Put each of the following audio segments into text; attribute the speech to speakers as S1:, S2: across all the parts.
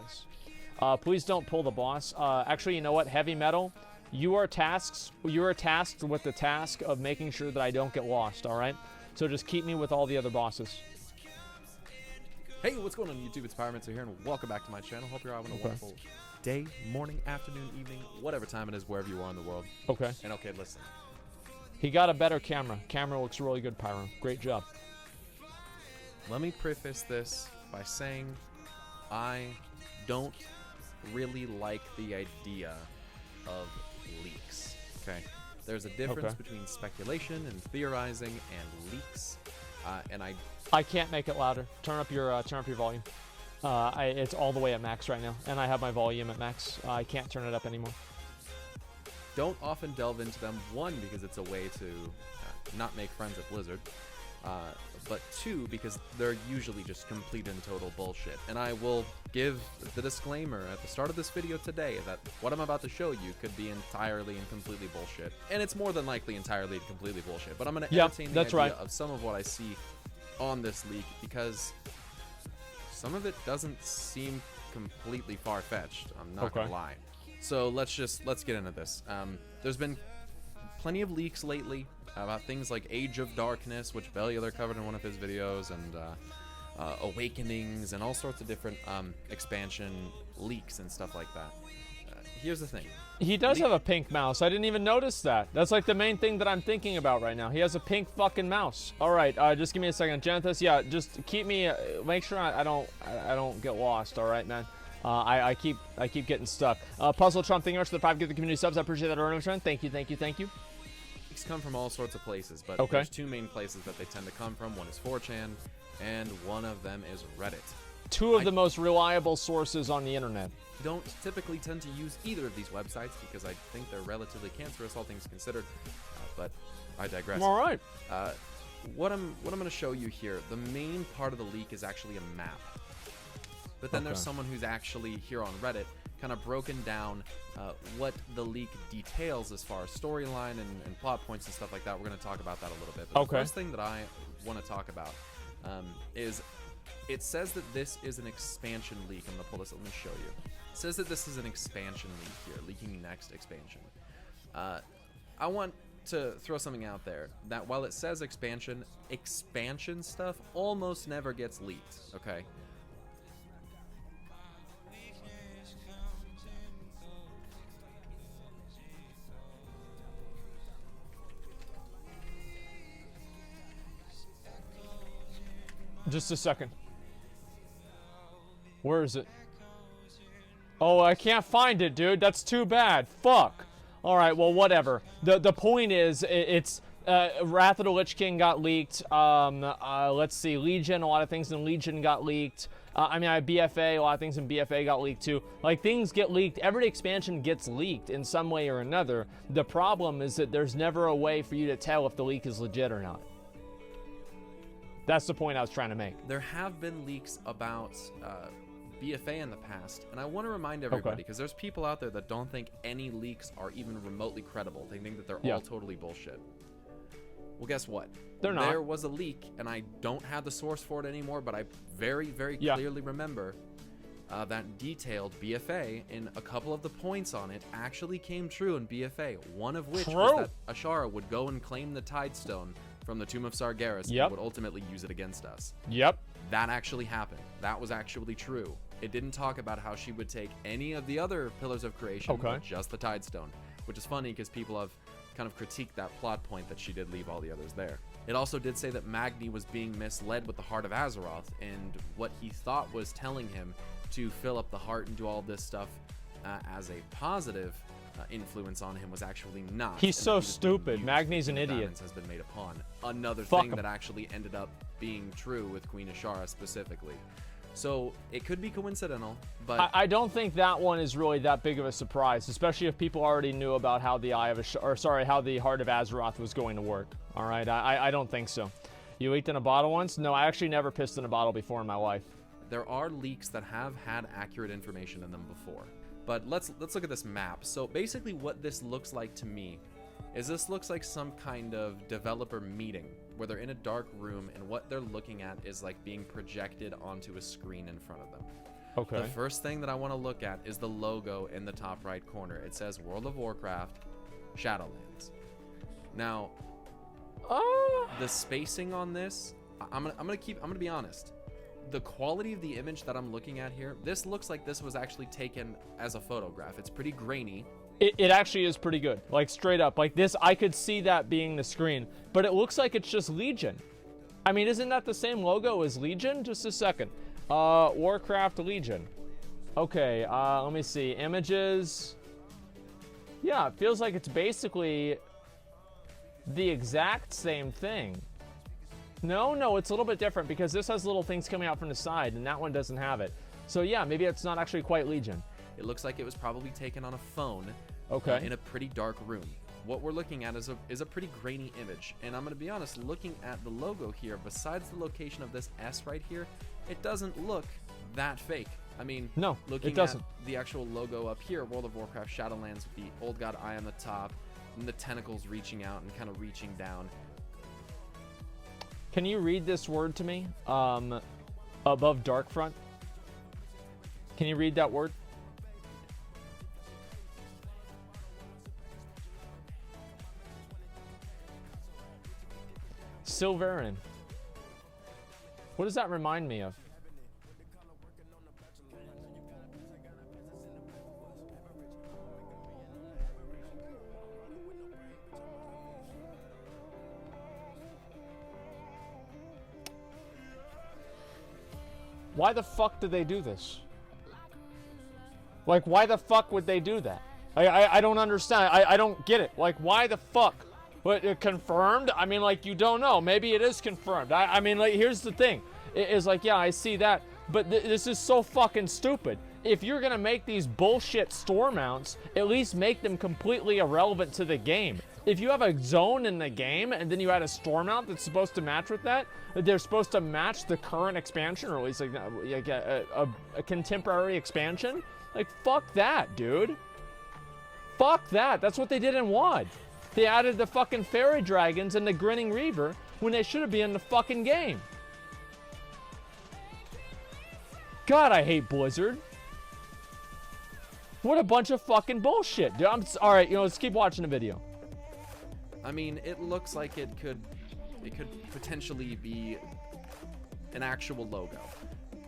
S1: boys. Please don't pull the boss. Actually, you know what? Heavy Metal, you are tasked with the task of making sure that I don't get lost, all right? So just keep me with all the other bosses.
S2: Hey, what's going on YouTube? It's Pyromancer here, and welcome back to my channel. Hope you're having a wonderful day, morning, afternoon, evening, whatever time it is, wherever you are in the world.
S1: Okay.
S2: And okay, listen.
S1: He got a better camera. Camera looks really good, Pyro. Great job.
S2: Let me preface this by saying I don't really like the idea of leaks. Okay. There's a difference between speculation and theorizing and leaks, and
S1: I can't make it louder. Turn up your volume. It's all the way at max right now, and I have my volume at max. I can't turn it up anymore.
S2: Don't often delve into them. One, because it's a way to not make friends at Blizzard, but two, because they're usually just complete and total bullshit. And I will give the disclaimer at the start of this video today that what I'm about to show you could be entirely and completely bullshit. And it's more than likely entirely and completely bullshit. But I'm going to entertain the idea of some of what I see on this leak, because some of it doesn't seem completely far-fetched. I'm not gonna lie. So let's get into this. There's been plenty of leaks lately about things like Age of Darkness, which Bellular covered in one of his videos, and Awakenings, and all sorts of different expansion leaks and stuff like that. Here's the thing.
S1: He does have a pink mouse. I didn't even notice that. That's like the main thing that I'm thinking about right now. He has a pink fucking mouse. All right, just give me a second, Genethus. Yeah, just keep me. Make sure I don't get lost. All right, man. I keep getting stuck. Puzzle Trump, thank you much for the 5 give the community subs. I appreciate that, Arnold. Thank you.
S2: Leaks come from all sorts of places, but there's two main places that they tend to come from. One is 4chan, and one of them is Reddit. Two of
S1: the most reliable sources on the internet.
S2: Don't typically tend to use either of these websites because I think they're relatively cancerous, all things considered, but I digress.
S1: All right.
S2: What I'm going to show you here, the main part of the leak is actually a map. But then there's someone who's actually here on Reddit kind of broken down what the leak details as far as storyline and plot points and stuff like that. We're going to talk about that a little bit. But the first thing that I want to talk about is it says that this is an expansion leak. I'm going to pull this up. Let me show you. It says that this is an expansion leak here, leaking next expansion. I want to throw something out there that while it says expansion stuff almost never gets leaked, okay?
S1: Just a second. Where is it? Oh, I can't find it, dude. That's too bad. Fuck. All right, well, whatever. The point is, it's Wrath of the Lich King got leaked. Let's see, Legion. A lot of things in Legion got leaked. I mean, BFA. A lot of things in BFA got leaked too. Like, things get leaked. Every expansion gets leaked in some way or another. The problem is that there's never a way for you to tell if the leak is legit or not. That's the point I was trying to make.
S2: There have been leaks about BFA in the past, and I want to remind everybody, because there's people out there that don't think any leaks are even remotely credible. They think that they're all totally bullshit. Well, guess what?
S1: They're not.
S2: There was a leak, and I don't have the source for it anymore, but I very, very clearly remember that detailed BFA, and a couple of the points on it actually came true in BFA, one of which was that Ashara would go and claim the Tidestone from the Tomb of Sargeras and would ultimately use it against us. That actually happened. That was actually true. It didn't talk about how she would take any of the other Pillars of Creation, but just the Tidestone, which is funny because people have kind of critiqued that plot point that she did leave all the others there. It also did say that Magni was being misled with the Heart of Azeroth, and what he thought was telling him to fill up the heart and do all this stuff as a positive influence on him was actually not.
S1: He's so stupid. Magni's an idiot.
S2: Has been made upon. Another thing that actually ended up being true with Queen Ashara specifically. So it could be coincidental, but
S1: I don't think that one is really that big of a surprise, especially if people already knew about how the how the Heart of Azeroth was going to work. All right, I don't think so. You leaked in a bottle once? No, I actually never pissed in a bottle before in my life.
S2: There are leaks that have had accurate information in them before. But let's look at this map. So basically what this looks like to me is this looks like some kind of developer meeting where they're in a dark room and what they're looking at is like being projected onto a screen in front of them.
S1: Okay.
S2: The first thing that I want to look at is the logo in the top right corner. It says World of Warcraft, Shadowlands. Now, the spacing on this, I'm gonna be honest. The quality of the image that I'm looking at here, this looks like this was actually taken as a photograph. It's pretty grainy.
S1: It actually is pretty good. Like, straight up. Like, this, I could see that being the screen. But it looks like it's just Legion. I mean, isn't that the same logo as Legion? Just a second. Warcraft Legion. Okay, let me see. Images. Yeah, it feels like it's basically the exact same thing. No, it's a little bit different because this has little things coming out from the side and that one doesn't have it. So yeah, maybe it's not actually quite Legion.
S2: It looks like it was probably taken on a phone.
S1: Okay.
S2: In a pretty dark room. What we're looking at is a pretty grainy image. And I'm going to be honest, looking at the logo here, besides the location of this S right here, it doesn't look that fake. I mean,
S1: no,
S2: looking
S1: it doesn't.
S2: at the actual logo up here, World of Warcraft Shadowlands, with the old god eye on the top, and the tentacles reaching out and kind of reaching down.
S1: Can you read this word to me? Above Darkfront. Can you read that word? Silverin. What does that remind me of? Why the fuck did they do this? Like, why the fuck would they do that? I don't understand. I don't get it. Like, why the fuck? But confirmed? I mean, like, you don't know. Maybe it is confirmed. I mean, like, here's the thing. It is like, yeah, I see that. But this is so fucking stupid. If you're going to make these bullshit store mounts, at least make them completely irrelevant to the game. If you have a zone in the game and then you add a store mount that's supposed to match with that, they're supposed to match the current expansion, or at least like a contemporary expansion. Like, fuck that, dude. Fuck that. That's what they did in WoD. They added the fucking fairy dragons and the grinning reaver when they should have been in the fucking game. God, I hate Blizzard. What a bunch of fucking bullshit, dude. All right, let's keep watching the video.
S2: I mean, it looks like it could potentially be an actual logo.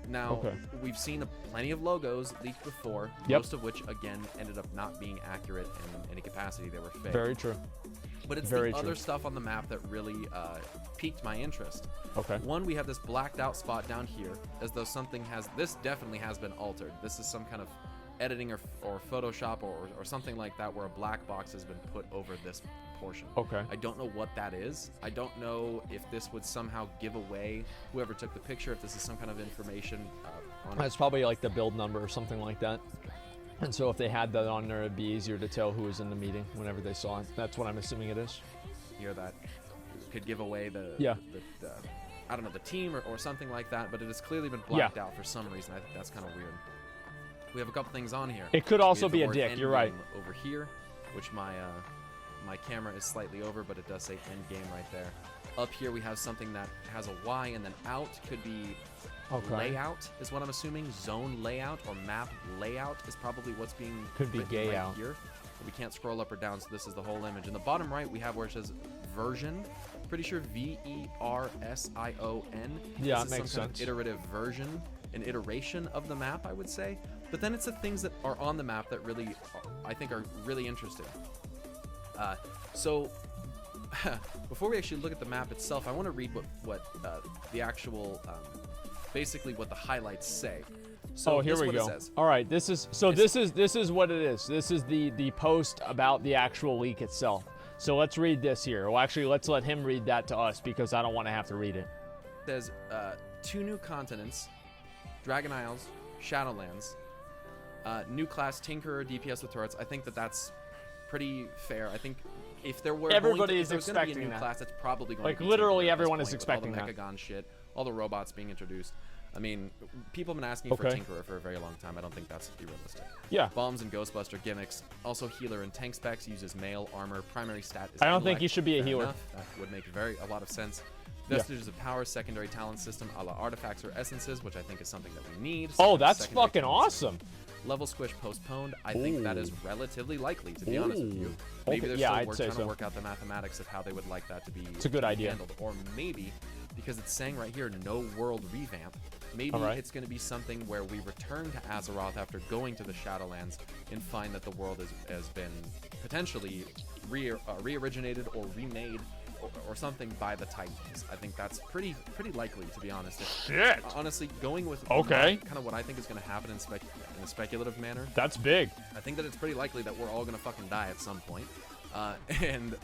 S2: Now, we've seen plenty of logos leaked before, most of which, again, ended up not being accurate in any capacity. They were fake.
S1: Very true.
S2: But it's the other stuff on the map that really piqued my interest.
S1: Okay.
S2: One, we have this blacked out spot down here, as though something has... This definitely has been altered. This is some kind of editing or Photoshop or something like that, where a black box has been put over this portion.
S1: Okay.
S2: I don't know what that is. I don't know if this would somehow give away whoever took the picture, if this is some kind of information on
S1: It's probably like the build number or something like that. And so if they had that on there, it'd be easier to tell who was in the meeting whenever they saw it. That's what I'm assuming it is.
S2: Here that could give away the I don't know, the team or something like that, but it has clearly been blacked out for some reason. I think that's kind of weird. We have a couple things on here.
S1: It could also be a dick. You're right.
S2: Over here, which my camera is slightly over, but it does say end game right there. Up here we have something that has a Y, and then out could be layout is what I'm assuming. Zone layout or map layout is probably what's being
S1: could be gay
S2: right
S1: out
S2: here. We can't scroll up or down, so this is the whole image. In the bottom right, we have where it says version. Pretty sure VERSION.
S1: Yeah,
S2: this
S1: it
S2: is
S1: makes
S2: some kind of
S1: sense.
S2: iterative version, an iteration of the map, I would say. But then it's the things that are on the map that really, I think, are really interesting. So, before we actually look at the map itself, I want to read what the actual, basically what the highlights say. So
S1: here we go. All right, this is what it is. This is the post about the actual leak itself. So let's read this here. Well, actually, let's let him read that to us because I don't want to have to read it.
S2: There's 2 new continents, Dragon Isles, Shadowlands, new class Tinkerer, DPS with turrets. I think that's pretty fair. I think if there were
S1: everybody is
S2: going to be a new
S1: that.
S2: class, that's probably going
S1: like
S2: to be
S1: literally
S2: Tinkerer
S1: everyone
S2: at this
S1: is
S2: point,
S1: expecting
S2: with all the
S1: that.
S2: Mechagon shit, all the robots being introduced. I mean, people have been asking for Tinkerer for a very long time. I don't think that's realistic.
S1: Yeah.
S2: Bombs and Ghostbuster gimmicks. Also, healer and tank specs, uses mail, armor. Primary stat is
S1: I don't think
S2: intellect.
S1: he should be a
S2: Fair
S1: healer.
S2: enough. That would make a lot of sense. Vestiges of power, secondary talent system, a la artifacts or essences, which I think is something that we need.
S1: Oh, that's
S2: Secondary
S1: fucking
S2: talent
S1: awesome.
S2: system. Level squish postponed. I think that is relatively likely, to be honest with you. Maybe
S1: Okay,
S2: they're
S1: yeah,
S2: still
S1: I'd say
S2: trying to
S1: so.
S2: work out the mathematics of how they would like that to be
S1: It's a good idea.
S2: handled. Or maybe, because it's saying right here, no world revamp, maybe
S1: Alright.
S2: it's going to be something where we return to Azeroth after going to the Shadowlands and find that the world has been potentially re-originated or remade or something by the Titans. I think that's pretty likely, to be honest.
S1: Shit.
S2: Honestly, going with
S1: Okay.
S2: kind of what I think is going to happen in a speculative manner,
S1: That's big.
S2: I think that it's pretty likely that we're all going to fucking die at some point. And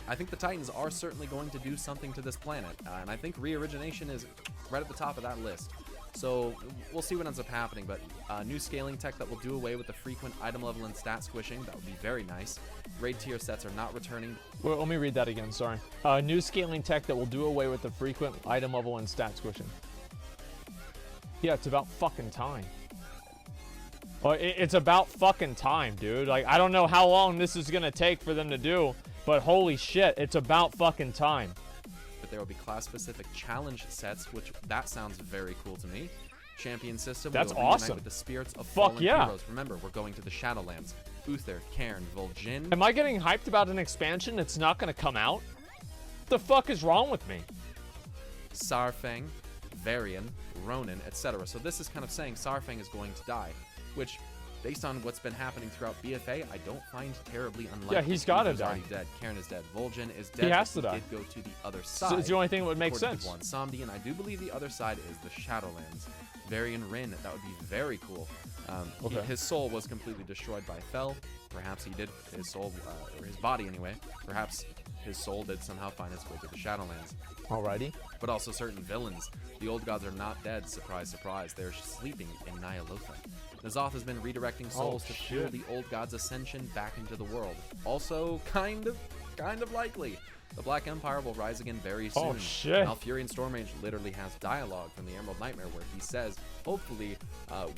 S2: I think the Titans are certainly going to do something to this planet. And I think re-origination is right at the top of that list. So we'll see what ends up happening, but new scaling tech that will do away with the frequent item level and stat squishing. That would be very nice. Raid tier sets are not returning.
S1: Well, let me read that again, sorry. New scaling tech that will do away with the frequent item level and stat squishing. Yeah, it's about fucking time. Well, it's about fucking time, dude. Like, I don't know how long this is gonna take for them to do, but holy shit, it's about fucking time.
S2: But there will be class-specific challenge sets, which that sounds very cool to me. Champion system.
S1: That's
S2: we will reunite
S1: awesome.
S2: With the spirits of
S1: Fuck
S2: fallen
S1: yeah.
S2: heroes. Remember, we're going to the Shadowlands. Uther, Cairn, Vol'jin.
S1: Am I getting hyped about an expansion that's not gonna come out? What the fuck is wrong with me?
S2: Saurfang, Varian, Ronin, etc. So this is kind of saying Saurfang is going to die, which, based on what's been happening throughout BFA, I don't find terribly unlikely.
S1: Yeah, he's gotta
S2: Uther's
S1: die.
S2: already dead. Cairn is dead. Vol'jin is dead.
S1: He has
S2: but
S1: to die.
S2: Did go to the other
S1: So
S2: side.
S1: it's the only thing that would make
S2: according
S1: sense.
S2: to Blansamdi, and I do believe the other side is the Shadowlands. Varian Rin, that would be very cool.
S1: Okay.
S2: His soul was completely destroyed by Fel. Perhaps he did, his soul, or his body anyway, perhaps his soul did somehow find its way to the Shadowlands.
S1: Alrighty.
S2: But also certain villains. The old gods are not dead, surprise, surprise. They're sleeping in Nyalotha. N'Zoth has been redirecting souls to fuel
S1: shit.
S2: the old gods' ascension back into the world. Also, kind of likely. The Black Empire will rise again very soon.
S1: Oh, shit.
S2: Malfurion Stormrage literally has dialogue from the Emerald Nightmare where he says, hopefully,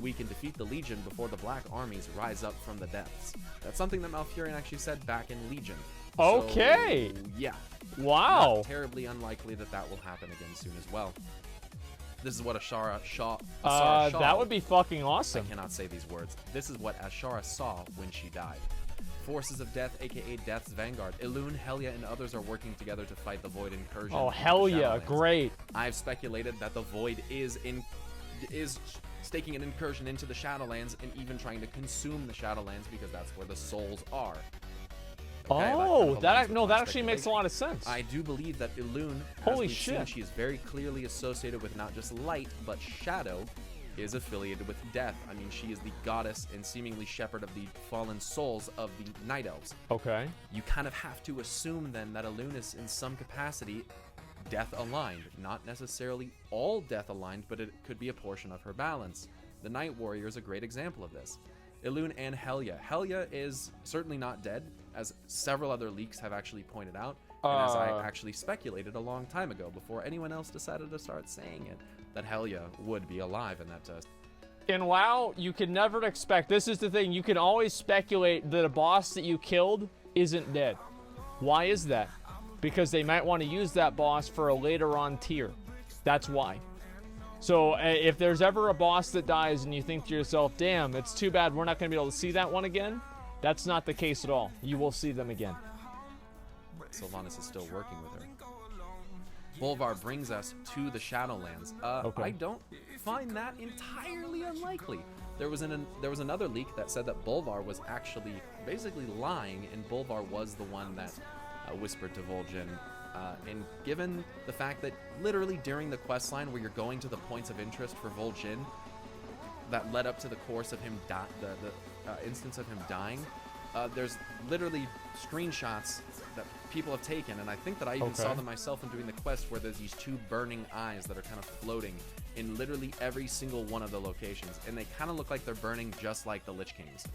S2: we can defeat the Legion before the Black Armies rise up from the depths. That's something that Malfurion actually said back in Legion.
S1: Okay.
S2: So, yeah.
S1: Wow.
S2: Not terribly unlikely that will happen again soon as well. This is what Ashara saw.
S1: That would be fucking
S2: I
S1: awesome.
S2: cannot say these words. This is what Ashara saw when she died. Forces of Death, aka Death's Vanguard. Elune, Helya, and others are working together to fight the Void incursion.
S1: Oh,
S2: into the
S1: hell yeah,
S2: Shadowlands.
S1: great.
S2: I've speculated that the Void is staking an incursion into the Shadowlands and even trying to consume the Shadowlands because that's where the souls are. Okay, kind
S1: Oh,
S2: of aligns
S1: that
S2: with
S1: no,
S2: my
S1: that actually makes a
S2: speculation.
S1: lot of sense.
S2: I do believe that Elune,
S1: Holy
S2: as we've seen,
S1: shit.
S2: she is very clearly associated with not just light, but shadow, is affiliated with death. I mean, she is the goddess and seemingly shepherd of the fallen souls of the Night Elves.
S1: Okay.
S2: You kind of have to assume then that Elune is in some capacity death aligned. Not necessarily all death aligned, but it could be a portion of her balance. The Night Warrior is a great example of this. Elune and Helya. Helya is certainly not dead, as several other leaks have actually pointed out, and as I actually speculated a long time ago, before anyone else decided to start saying it, that Helya would be alive in that test.
S1: In WoW, you can never expect, this is the thing, you can always speculate that a boss that you killed isn't dead. Why is that? Because they might want to use that boss for a later on tier. That's why. So if there's ever a boss that dies and you think to yourself, damn, it's too bad we're not going to be able to see that one again, that's not the case at all. You will see them again.
S2: Sylvanas is still working with her. Bolvar brings us to the Shadowlands.
S1: Okay.
S2: I don't find that entirely unlikely. There was another leak that said that Bolvar was actually basically lying, and Bolvar was the one that whispered to Vol'jin. And given the fact that literally during the quest line where you're going to the points of interest for Vol'jin, that led up to the course of him the instance of him dying, there's literally screenshots that people have taken, and I think that I even saw them myself in doing the quest, where there's these two burning eyes that are kind of floating in literally every single one of the locations, and they kind of look like they're burning just like the Lich Kings,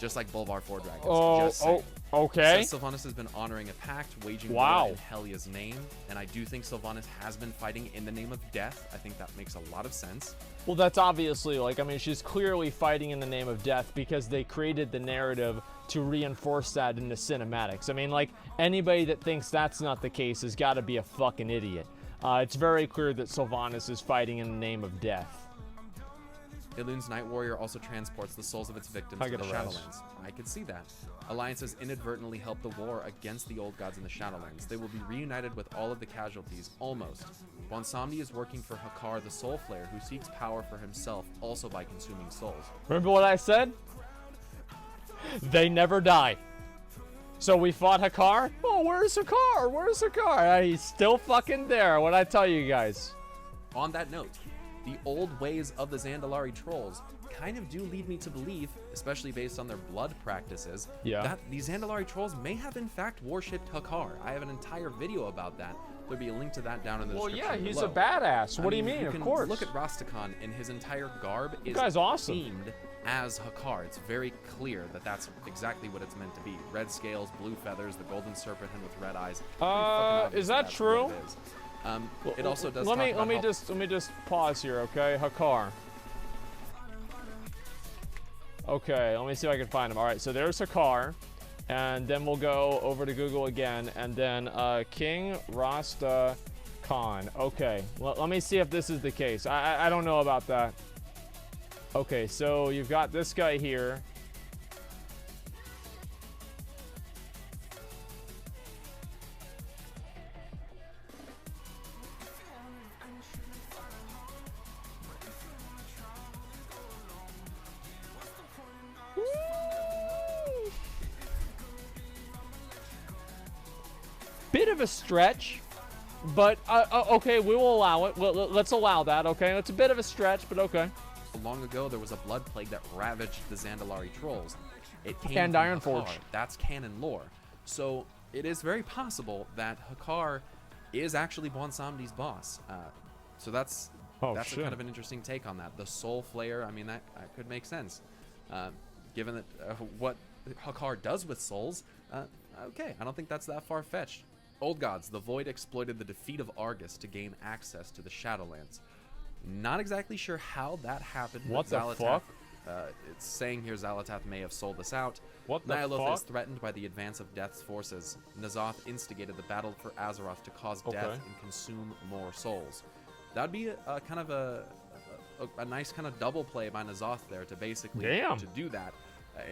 S2: just like Bolvar Four Dragons. Just saying.
S1: Okay.
S2: So Sylvanas has been honoring a pact, waging
S1: Wow.
S2: war in Helya's name, and I do think Sylvanas has been fighting in the name of death. I think that makes a lot of sense.
S1: Well, that's obviously, like, I mean, she's clearly fighting in the name of death because they created the narrative to reinforce that in the cinematics. I mean, like, anybody that thinks that's not the case has got to be a fucking idiot. It's very clear that Sylvanas is fighting in the name of death.
S2: Ilune's Night Warrior also transports the souls of its victims to the Shadowlands. I could see that. Alliances inadvertently help the war against the old gods in the Shadowlands. They will be reunited with all of the casualties, almost. Bonsomni is working for Hakar, the Soul Flayer, who seeks power for himself, also by consuming souls.
S1: Remember what I said? They never die. So we fought Hakar? Oh, where's Hakar? Where's Hakar? He's still fucking there, what'd I tell you guys?
S2: On that note, the old ways of the Zandalari trolls kind of do lead me to believe, especially based on their blood practices, that these Zandalari trolls may have in fact worshipped Hakar. I have an entire video about that. There'll be a link to that down in the description.
S1: Well, yeah, he's
S2: below.
S1: a badass. What do you mean? Of course.
S2: Look at Rastakhan, and his entire garb is
S1: awesome.
S2: themed as Hakar. It's very clear that that's exactly what it's meant to be. Red scales, blue feathers, the golden serpent with red eyes.
S1: Is that true?
S2: It also does.
S1: Let me just pause here, okay? Hakar. Okay, let me see if I can find him. All right, so there's Hakar, and then we'll go over to Google again, and then King Rasta Khan. Okay, well, let me see if this is the case. I don't know about that. Okay, so you've got this guy here. Bit of a stretch, but okay, we will allow it. Let's allow that, okay? It's a bit of a stretch, but okay.
S2: Long ago, there was a blood plague that ravaged the Zandalari trolls. It came
S1: and
S2: from
S1: Ironforge.
S2: Hakar. That's canon lore. So it is very possible that Hakar is actually Bonsomni's boss. So that's a kind of an interesting take on that. The Soul Flayer, I mean, that could make sense. Given that what Hakar does with souls, okay, I don't think that's that far-fetched. Old Gods, the Void exploited the defeat of Argus to gain access to the Shadowlands. Not exactly sure how that happened.
S1: What the fuck?
S2: It's saying here Xal'atath may have sold us out.
S1: What the
S2: Ny'alotha
S1: fuck?
S2: is threatened by the advance of Death's forces. N'Zoth instigated the battle for Azeroth to cause death and consume more souls. That'd be a kind of a nice kind of double play by N'Zoth there to basically to do that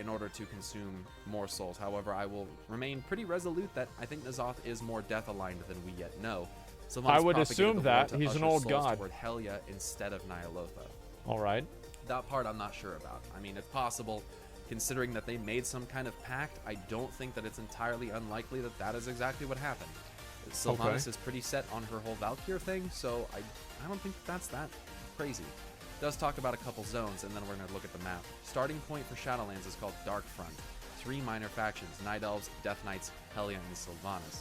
S2: in order to consume more souls. However, I will remain pretty resolute that I think N'Zoth is more death aligned than we yet know.
S1: I would assume that he's an old god.
S2: Toward Helya instead of Ny'alotha.
S1: All right.
S2: That part I'm not sure about. I mean, it's possible, considering that they made some kind of pact. I don't think that it's entirely unlikely that that is exactly what happened. Sylvanas is pretty set on her whole Valkyr thing, so I don't think that's that crazy. It does talk about a couple zones, and then we're going to look at the map. Starting point for Shadowlands is called Darkfront. 3 minor factions: Night Elves, Death Knights, Helya, and Sylvanas.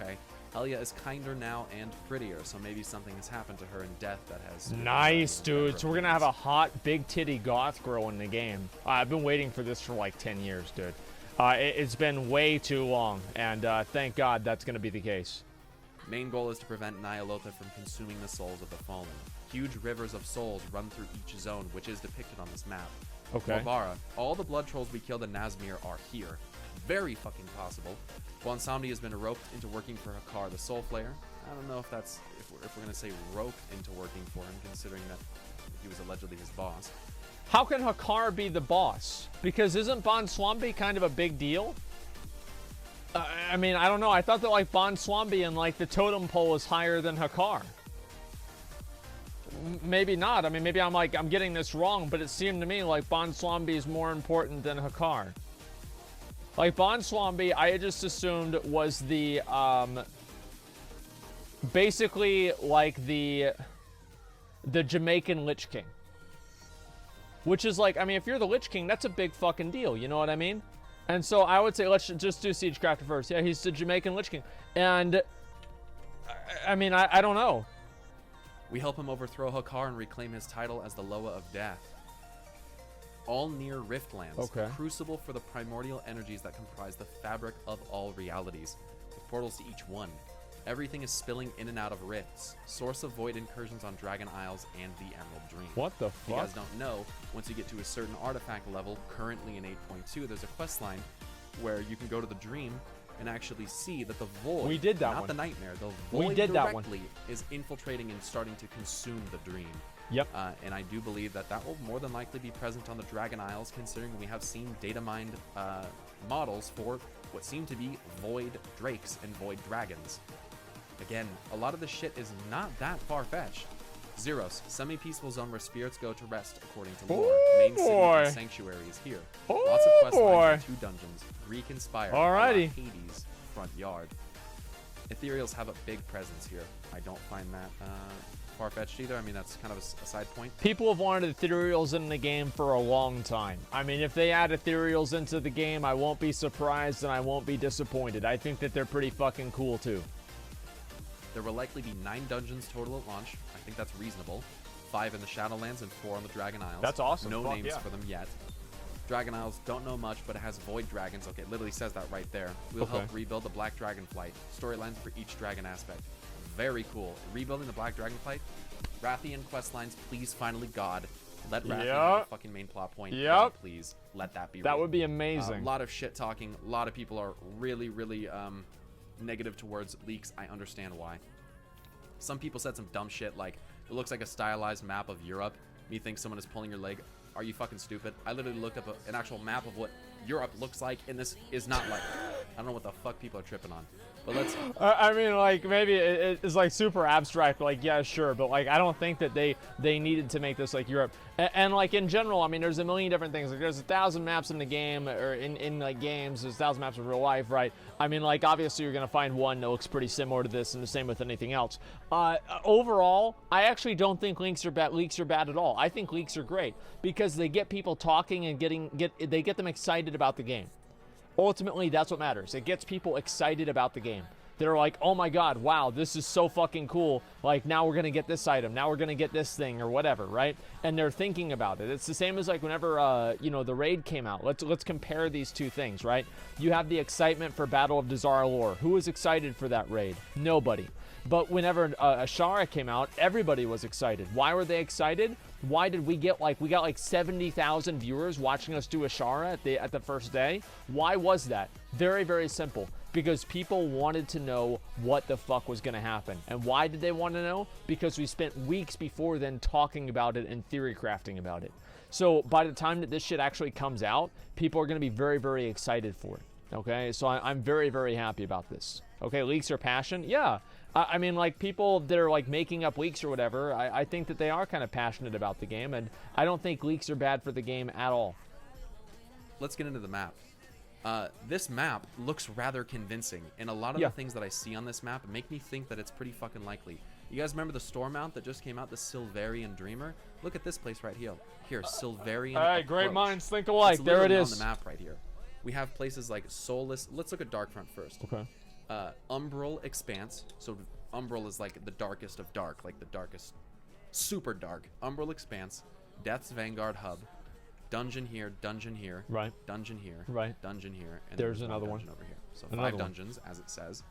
S2: Okay. Helya is kinder now and prettier, so maybe something has happened to her in death that has...
S1: Nice, dude. So we're going to have a hot, big titty goth girl in the game. I've been waiting for this for like 10 years, dude. It's been way too long, and thank God that's going to be the case.
S2: Main goal is to prevent Ny'alotha from consuming the souls of the fallen. Huge rivers of souls run through each zone, which is depicted on this map.
S1: Okay.
S2: Mobara, all the blood trolls we killed in Nazmir are here. Very fucking possible. Bonsomni has been roped into working for Hakar, the Soul Flayer. I don't know if that's if we're gonna say roped into working for him, considering that he was allegedly his boss.
S1: How can Hakar be the boss? Because isn't Bonswambi kind of a big deal? I mean, I don't know. I thought that like Bonswambi and like the totem pole is higher than Hakar. Maybe not. I mean, maybe I'm getting this wrong, but it seemed to me like Bonswambi is more important than Hakar. Like Bonswambi, I just assumed was the basically like the Jamaican Lich King. Which is like, I mean, if you're the Lich King, that's a big fucking deal, you know what I mean? And so I would say let's just do Siegecrafter first. Yeah, he's the Jamaican Lich King. And I mean, I don't know.
S2: We help him overthrow Hakar and reclaim his title as the Loa of Death. All near Riftlands, a crucible for the primordial energies that comprise the fabric of all realities, with portals to each one. Everything is spilling in and out of rifts. Source of void incursions on Dragon Isles and the Emerald Dream.
S1: What the
S2: fuck? If you guys don't know, once you get to a certain artifact level, currently in 8.2, there's a quest line where you can go to the Dream and actually see that the void,
S1: We did that
S2: not
S1: one.
S2: the nightmare, the
S1: We
S2: void
S1: did that one.
S2: directly is infiltrating and starting to consume the dream.
S1: Yep.
S2: And I do believe that that will more than likely be present on the Dragon Isles, considering we have seen data mined models for what seem to be void drakes and void dragons. Again, a lot of the shit is not that far-fetched. Zeros, semi-peaceful zone where spirits go to rest, according to lore. Main city
S1: boy.
S2: and sanctuary is here.
S1: Oh,
S2: Lots of quest
S1: boy.
S2: lines and 2 dungeons. Greek-inspired.
S1: Alrighty.
S2: Hades front yard. Ethereals have a big presence here. I don't find that far-fetched either. I mean, that's kind of a side point.
S1: People have wanted ethereals in the game for a long time. I mean, if they add ethereals into the game, I won't be surprised and I won't be disappointed. I think that they're pretty fucking cool too.
S2: There will likely be 9 dungeons total at launch. I think that's reasonable. 5 in the Shadowlands and 4 on the Dragon Isles.
S1: That's awesome.
S2: No
S1: Fuck
S2: names
S1: yeah.
S2: for them yet. Dragon Isles, don't know much, but it has void dragons. Okay, it literally says that right there. We'll
S1: Okay.
S2: help rebuild the Black Dragon Flight. Storylines for each dragon aspect. Very cool. Rebuilding the Black Dragon Flight. Rathian quest lines, please, finally, God. Let Rathian have a fucking main plot point.
S1: Yep.
S2: God, please, let that be
S1: That
S2: real.
S1: would be
S2: A
S1: amazing.
S2: lot of shit talking. A lot of people are really negative towards leaks. I understand why. Some people said some dumb shit like, it looks like a stylized map of Europe. Me think someone is pulling your leg. Are you fucking stupid? I literally looked up an actual map of what Europe looks like, and this is not like. I don't know what the fuck people are tripping on. But let's.
S1: I mean, like, maybe it's like super abstract, like, yeah, sure, but like, I don't think that they needed to make this like Europe. And like, in general, I mean, there's a million different things. Like, there's 1,000 maps in the game, or in like games, there's 1,000 maps in real life, right? I mean, like, obviously you're gonna find one that looks pretty similar to this, and the same with anything else. Overall, I actually don't think leaks are bad at all. I think leaks are great because they get people talking and they get them excited about the game. Ultimately, that's what matters. It gets people excited about the game. They're like, oh my god, wow, this is so fucking cool. Like, now we're gonna get this item, now we're gonna get this thing, or whatever, right? And they're thinking about it. It's the same as like whenever the raid came out. Let's compare these two things, right? You have the excitement for Battle of Dazar'alor. Who was excited for that raid? Nobody. But whenever Ashara came out, everybody was excited. Why were they excited? Why did we got like 70,000 viewers watching us do Ashara at the first day? Why was that? Very, very simple. Because people wanted to know what the fuck was going to happen. And why did they want to know? Because we spent weeks before then talking about it and theory crafting about it. So by the time that this shit actually comes out, people are going to be very, very excited for it. Okay, so I'm very, very happy about this. Okay, leaks are passion? Yeah. I mean, like, people that are, like, making up leaks or whatever, I think that they are kind of passionate about the game, and I don't think leaks are bad for the game at all.
S2: Let's get into the map. This map looks rather convincing, and a lot of the things that I see on this map make me think that it's pretty fucking likely. You guys remember the store mount that just came out, the Silverian Dreamer? Look at this place right here. Here, Silverian
S1: Hey, great minds think alike. There it is.
S2: On the map right here. We have places like Soulless. Let's look at Darkfront first.
S1: Okay.
S2: Umbral Expanse. So Umbral is like the darkest of dark, like the darkest, super dark. Umbral Expanse, Death's Vanguard Hub, dungeon here,
S1: right,
S2: dungeon here,
S1: right,
S2: dungeon here, and
S1: there's another one
S2: over here. So
S1: another
S2: 5 dungeons, as it says.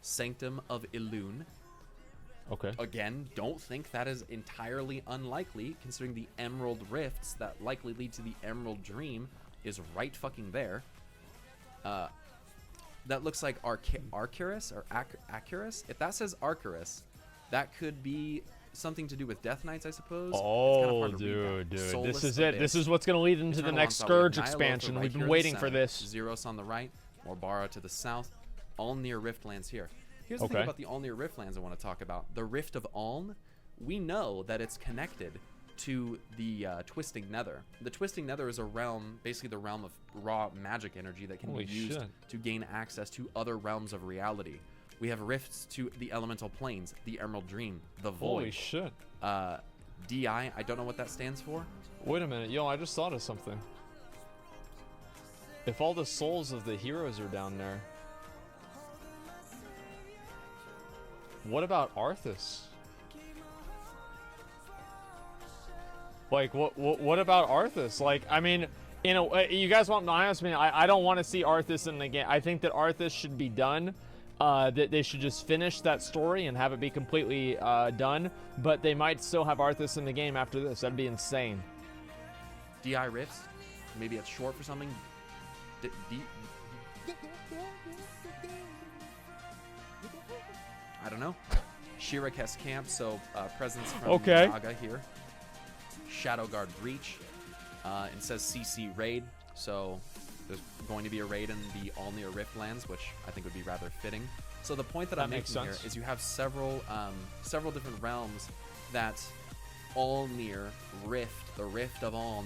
S2: Sanctum of Elune.
S1: Okay.
S2: Again, don't think that is entirely unlikely, considering the Emerald Rifts that likely lead to the Emerald Dream is right fucking there. That looks like Arcurus or Acurus. If that says Arcurus, that could be something to do with Death Knights, I suppose.
S1: Oh, dude. This is it. This is what's going to lead into the next Scourge expansion. We've been waiting for this.
S2: Zeros on the right, Morbara to the south, Alnir Riftlands here. Here's the thing about the Alnir Riftlands I want to talk about. The Rift of Aln, we know that it's connected to the Twisting Nether. The Twisting Nether is a realm, basically the realm of raw magic energy that can be used to gain access to other realms of reality. We have rifts to the elemental planes, the Emerald Dream, the Void.
S1: Holy shit.
S2: DI, I don't know what that stands for.
S1: Wait a minute, yo, I just thought of something. If all the souls of the heroes are down there, what about Arthas? Like, what about Arthas? Like, I mean, you know, you guys want to honest me? I don't want to see Arthas in the game. I think that Arthas should be done. That they should just finish that story and have it be completely done. But they might still have Arthas in the game after this. That'd be insane.
S2: DI Rifts, maybe it's short for something. I don't know. Shirakes camp, so presence from
S1: Okay.
S2: Naga here. Shadowguard breach. It says CC raid, so there's going to be a raid in the All-Near Riftlands, which I think would be rather fitting. So the point that I'm
S1: makes
S2: making here
S1: sense.
S2: is you have several different realms that All-Near Rift, the Rift of All.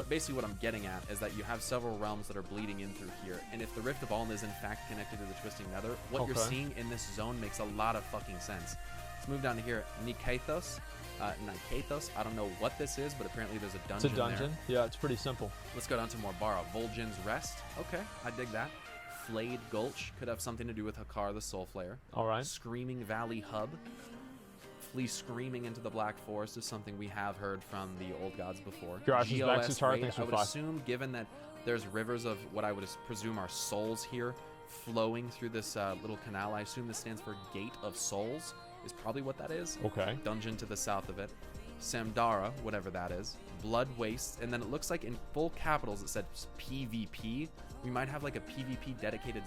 S2: Basically what I'm getting at is that you have several realms that are bleeding in through here, and if the Rift of All is in fact connected to the Twisting Nether, what you're
S1: Okay.
S2: seeing in this zone makes a lot of fucking sense. Let's move down to here. Nikathos. I don't know what this is, but apparently there's a
S1: It's
S2: dungeon
S1: a dungeon.
S2: there.
S1: Yeah, it's pretty simple.
S2: Let's go down to Morbara. Vol'jin's Rest. Okay, I dig that. Flayed Gulch could have something to do with Hakar the Soul Flayer.
S1: All right.
S2: Screaming Valley Hub. Flee screaming into the Black Forest is something we have heard from the old gods before.
S1: Garage is back,
S2: GLS
S1: Sitar,
S2: raid,
S1: thanks for
S2: I would
S1: 5.
S2: assume, given that there's rivers of what I would presume are souls here flowing through this little canal, I assume this stands for Gate of Souls, is probably what that is.
S1: Okay.
S2: Dungeon to the south of it. Samdara, whatever that is. Blood Waste, and then it looks like in full capitals it said PvP. We might have like a PvP dedicated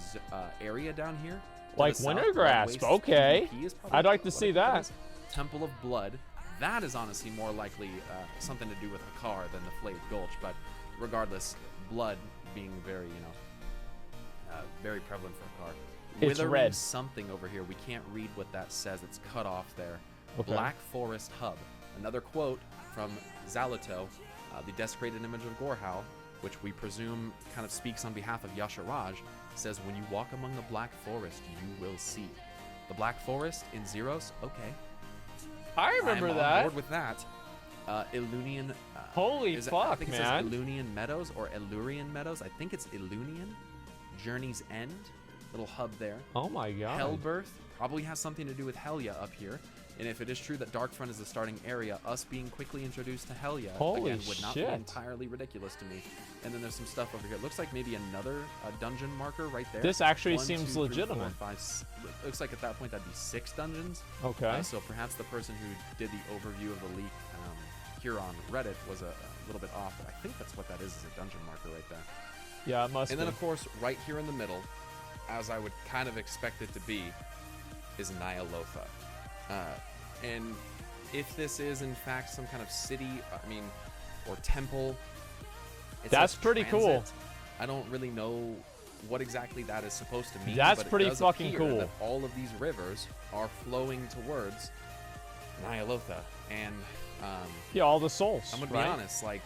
S2: area down here. to
S1: Like
S2: the south.
S1: Winter
S2: Blood
S1: Grasp,
S2: Waste
S1: okay.
S2: PvP is probably
S1: I'd like to
S2: what
S1: see
S2: I think it
S1: that.
S2: is. Temple of Blood. That is honestly more likely something to do with Hakar than the Flayed Gulch, but regardless, blood being very, very prevalent for Hakar.
S1: It's
S2: Withering
S1: red.
S2: something over here. We can't read what that says. It's cut off there.
S1: Okay.
S2: Black Forest Hub. Another quote from Zalato, the desecrated image of Gorhal, which we presume kind of speaks on behalf of Yasharaj, says, when you walk among the Black Forest, you will see. The Black Forest in Zeros? Okay.
S1: I remember
S2: I'm
S1: that.
S2: on board with that. Illunian.
S1: Holy
S2: I
S1: fuck,
S2: think it
S1: man.
S2: says Illunian Meadows or Illurian Meadows. I think it's Illunian. Journey's End. Little hub there.
S1: Oh my god.
S2: Hellbirth probably has something to do with Helya up here. And if it is true that Darkfront is the starting area, us being quickly introduced to Helya
S1: Holy
S2: again would not be
S1: shit.
S2: entirely ridiculous to me. And then there's some stuff over here. It looks like maybe another dungeon marker right there.
S1: This actually
S2: 1,
S1: seems
S2: 2, 3, 4,
S1: legitimate.
S2: 5, looks like at that point that'd be 6 dungeons.
S1: Okay.
S2: So perhaps the person who did the overview of the leak here on Reddit was a little bit off, but I think that's what that is a dungeon marker right there.
S1: Yeah, it must
S2: And
S1: be.
S2: then, of course, right here in the middle, as I would kind of expect it to be, is Nyalotha. And if this is, in fact, some kind of city, or temple, it
S1: That's
S2: says
S1: pretty cool.
S2: transit. I don't really know what exactly that is supposed to mean.
S1: That's
S2: but
S1: pretty
S2: it does
S1: fucking
S2: appear
S1: cool.
S2: That all of these rivers are flowing towards Nyalotha. And
S1: Yeah, all the souls.
S2: I'm gonna
S1: right?
S2: be honest, like,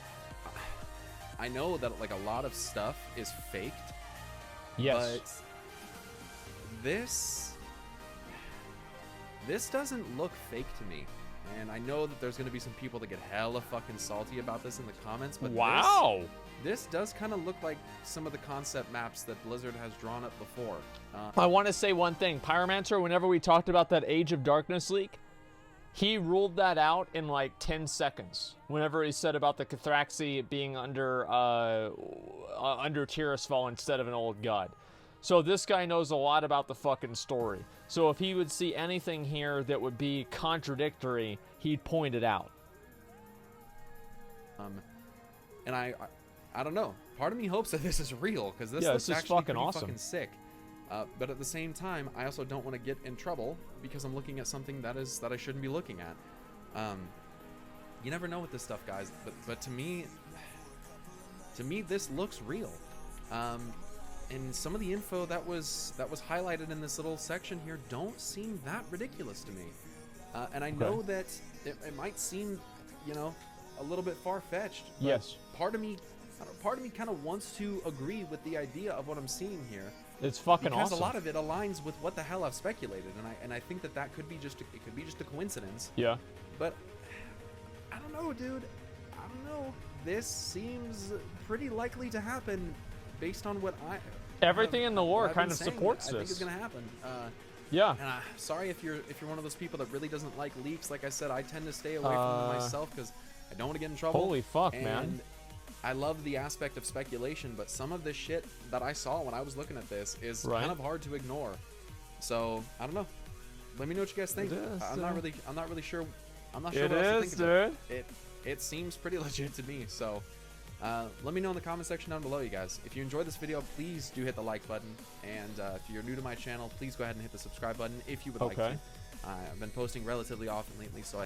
S2: I know that like a lot of stuff is faked,
S1: Yes.
S2: but this doesn't look fake to me. And I know that there's gonna be some people that get hella fucking salty about this in the comments, but
S1: Wow.
S2: this does kind of look like some of the concept maps that Blizzard has drawn up before.
S1: I want to say one thing. Pyromancer, whenever we talked about that Age of Darkness leak, he ruled that out in like 10 seconds. Whenever he said about the Cathraxi being under Tirisfal instead of an old god. So this guy knows a lot about the fucking story. So if he would see anything here that would be contradictory, he'd point it out.
S2: And I don't know. Part of me hopes that this is real because this
S1: Yeah,
S2: looks
S1: this is
S2: actually
S1: fucking
S2: pretty
S1: awesome.
S2: fucking sick. But at the same time, I also don't want to get in trouble because I'm looking at something that I shouldn't be looking at. You never know with this stuff, guys. But to me, this looks real. And some of the info that was highlighted in this little section here don't seem that ridiculous to me. And I know that it might seem, a little bit far-fetched. But
S1: Yes.
S2: Part of me kind of wants to agree with the idea of what I'm seeing here.
S1: It's fucking
S2: Because
S1: awesome.
S2: a lot of it aligns with what the hell I've speculated, and I think that could be just a coincidence.
S1: Yeah.
S2: But I don't know, dude. I don't know. This seems pretty likely to happen, based on what
S1: Everything in the lore
S2: what I've
S1: kind
S2: been
S1: of
S2: saying.
S1: supports
S2: I think
S1: this.
S2: it's gonna happen.
S1: Yeah.
S2: And sorry if you're one of those people that really doesn't like leaks. Like I said, I tend to stay away from them myself because I don't want to get in trouble.
S1: Holy fuck,
S2: and
S1: man.
S2: I love the aspect of speculation, but some of this shit that I saw when I was looking at this is
S1: Right.
S2: kind of hard to ignore. So I don't know. Let me know what you guys think.
S1: It is,
S2: I'm not really sure. I'm not sure
S1: It
S2: what else
S1: is,
S2: to think of
S1: dude.
S2: it. It seems pretty legit to me. So Let me know in the comment section down below, you guys. If you enjoyed this video, please do hit the like button. And if you're new to my channel, please go ahead and hit the subscribe button if you would like to. I've been posting relatively often lately, so